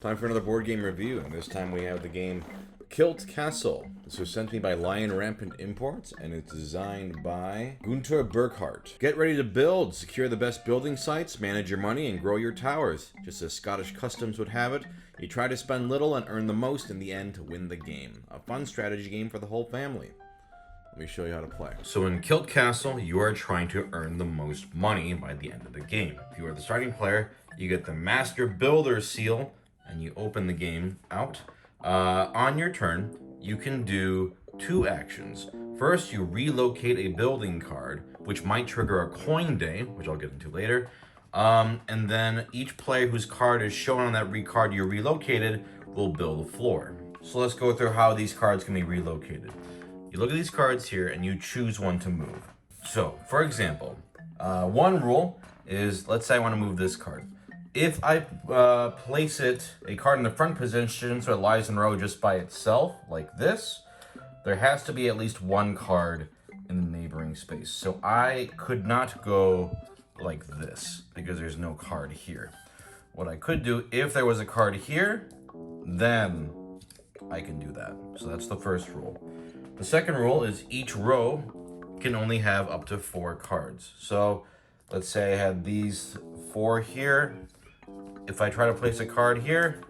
Time for another board game review, and this time we have the game Kilt Castle. This was sent to me by Lion Rampant Imports, and it's designed by Gunter Burkhardt. Get ready to build, secure the best building sites, manage your money, and grow your towers. Just as Scottish customs would have it, you try to spend little and earn the most in the end to win the game. A fun strategy game for the whole family. Let me show you how to play. So in Kilt Castle, you are trying to earn the most money by the end of the game. If you are the starting player, you get the Master Builder seal, and you open the game out. On your turn, you can do two actions. First, you relocate a building card, which might trigger a coin day, which I'll get into later. And then each player whose card is shown on that card you relocated will build a floor. So let's go through how these cards can be relocated. You look at these cards here and you choose one to move. So, for example, one rule is, let's say I want to move this card. If I place a card in the front position so it lies in a row just by itself, like this, there has to be at least one card in the neighboring space. So I could not go like this because there's no card here. What I could do, if there was a card here, then I can do that. So that's the first rule. The second rule is each row can only have up to 4 cards. So let's say I had these 4 here. If I try to place a card here,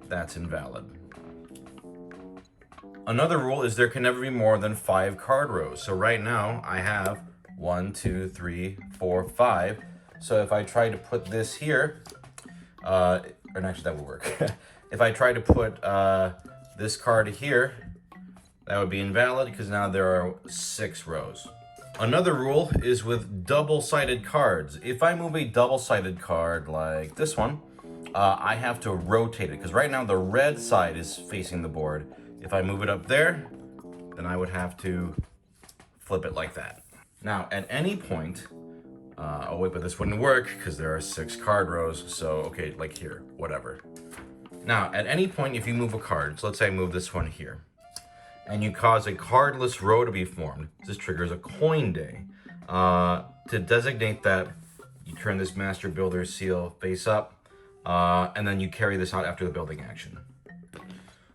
that's invalid. Another rule is there can never be more than 5 card rows. So right now I have 1, 2, 3, 4, 5. So if I try to put this here, and actually that would work. If I try to put this card here, that would be invalid because now there are 6 rows. Another rule is with double-sided cards. If I move a double-sided card like this one, I have to rotate it because right now the red side is facing the board. If I move it up there, then I would have to flip it like that. Now, at any point, oh wait, but this wouldn't work because there are 6 card rows. So, okay, like here, whatever. Now, at any point, if you move a card, so let's say I move this one here, and you cause a cardless row to be formed, this triggers a coin day. To designate that, you turn this Master Builder seal face up, and then you carry this out after the building action.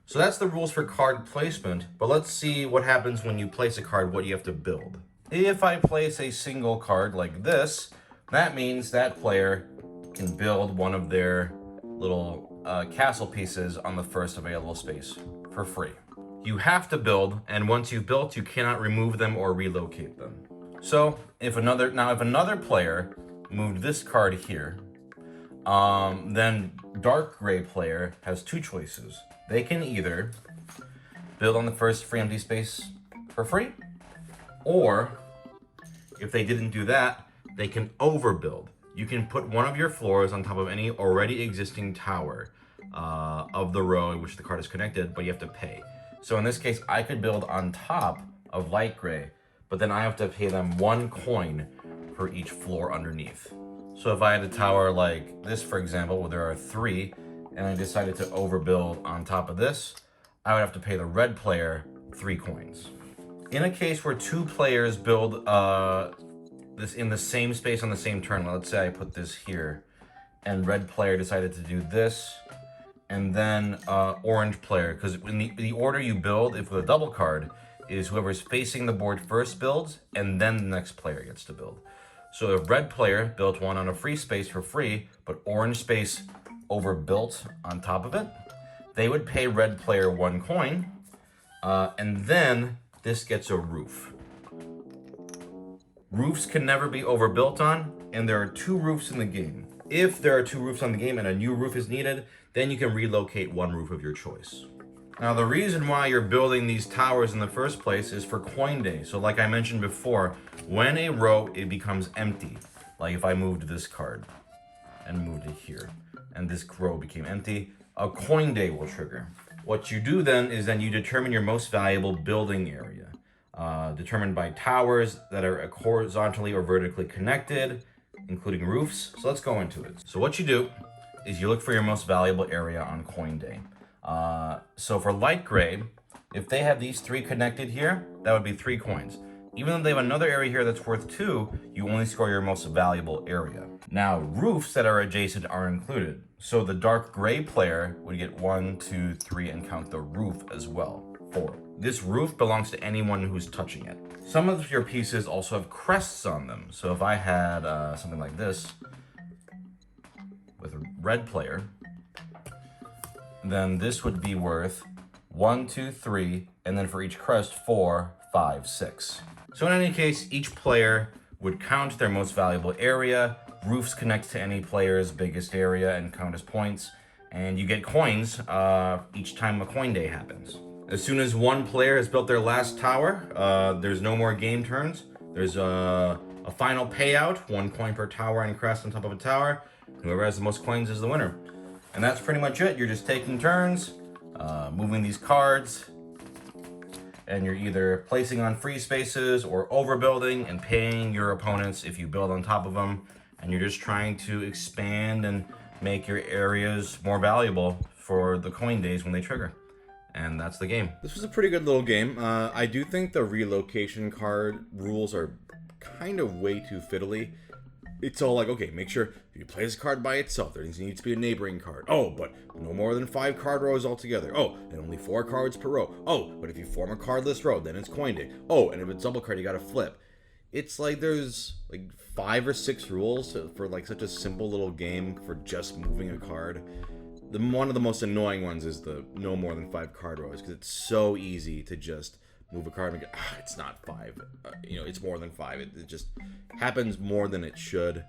So that's the rules for card placement, but let's see what happens when you place a card, what you have to build. If I place a single card like this, that means that player can build one of their little castle pieces on the first available space for free. You have to build, and once you've built, you cannot remove them or relocate them. So if another player moved this card here, then dark gray player has 2 choices. They can either build on the first free empty space for free, or if they didn't do that, they can overbuild. You can put one of your floors on top of any already existing tower of the row in which the card is connected, but you have to pay. So in this case, I could build on top of light gray, but then I have to pay them 1 coin for each floor underneath. So if I had a tower like this, for example, where there are 3, and I decided to overbuild on top of this, I would have to pay the red player 3 coins. In a case where 2 players build this in the same space on the same turn, let's say I put this here, and red player decided to do this, and then orange player, because in the order you build, if with a double card, is whoever's facing the board first builds, and then the next player gets to build. So if red player built one on a free space for free, but orange space overbuilt on top of it, they would pay red player 1 coin, and then this gets a roof. Roofs can never be overbuilt on, and there are 2 roofs in the game. If there are 2 roofs on the game and a new roof is needed, then you can relocate 1 roof of your choice. Now, the reason why you're building these towers in the first place is for coin day. So like I mentioned before, when a row, it becomes empty. Like if I moved this card and moved it here, and this row became empty, a coin day will trigger. What you do then is you determine your most valuable building area, determined by towers that are horizontally or vertically connected, including roofs. So let's go into it. So what you do is you look for your most valuable area on coin day. So for light gray, if they have these 3 connected here, that would be 3 coins. Even though they have another area here that's worth 2, you only score your most valuable area. Now, roofs that are adjacent are included. So the dark gray player would get 1, 2, 3, and count the roof as well, 4. This roof belongs to anyone who's touching it. Some of your pieces also have crests on them. So if I had something like this with a red player, then this would be worth 1, 2, 3, and then for each crest, 4, 5, 6. So in any case, each player would count their most valuable area. Roofs connect to any player's biggest area and count as points. And you get coins each time a coin day happens. As soon as one player has built their last tower, there's no more game turns. There's a final payout, 1 coin per tower and crest on top of a tower. Whoever has the most coins is the winner. And that's pretty much it. You're just taking turns, moving these cards, and you're either placing on free spaces or overbuilding and paying your opponents if you build on top of them. And you're just trying to expand and make your areas more valuable for the coin days when they trigger. And that's the game. This was a pretty good little game. I do think the relocation card rules are kind of way too fiddly. It's all like, okay, make sure if you play this card by itself, there needs to be a neighboring card. Oh, but no more than 5 card rows altogether. Oh, and only 4 cards per row. Oh, but if you form a cardless row, then it's coin day. Oh, and if it's double card, you gotta flip. It's like there's like 5 or 6 rules for like such a simple little game for just moving a card. One of the most annoying ones is the no more than 5 card rows, because it's so easy to just move a card and go, it's not 5. It's more than 5. It just happens more than it should.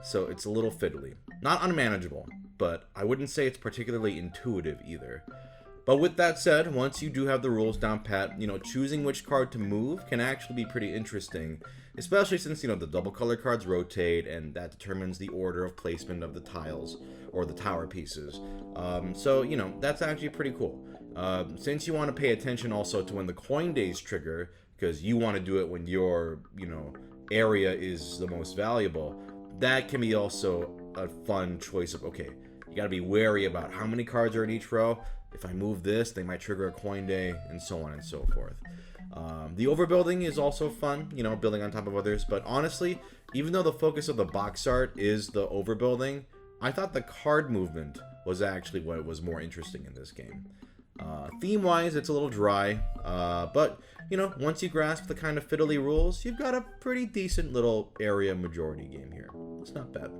So it's a little fiddly. Not unmanageable, but I wouldn't say it's particularly intuitive either. But with that said, once you do have the rules down pat, choosing which card to move can actually be pretty interesting. Especially since, the double color cards rotate, and that determines the order of placement of the tiles or the tower pieces. So, that's actually pretty cool. Since you want to pay attention also to when the coin days trigger, because you want to do it when your, area is the most valuable, that can be also a fun choice of, okay, you got to be wary about how many cards are in each row. If I move this, they might trigger a coin day, and so on and so forth. The overbuilding is also fun, building on top of others, but honestly, even though the focus of the box art is the overbuilding, I thought the card movement was actually what was more interesting in this game. Theme-wise, it's a little dry, but, once you grasp the kind of fiddly rules, you've got a pretty decent little area majority game here. It's not bad.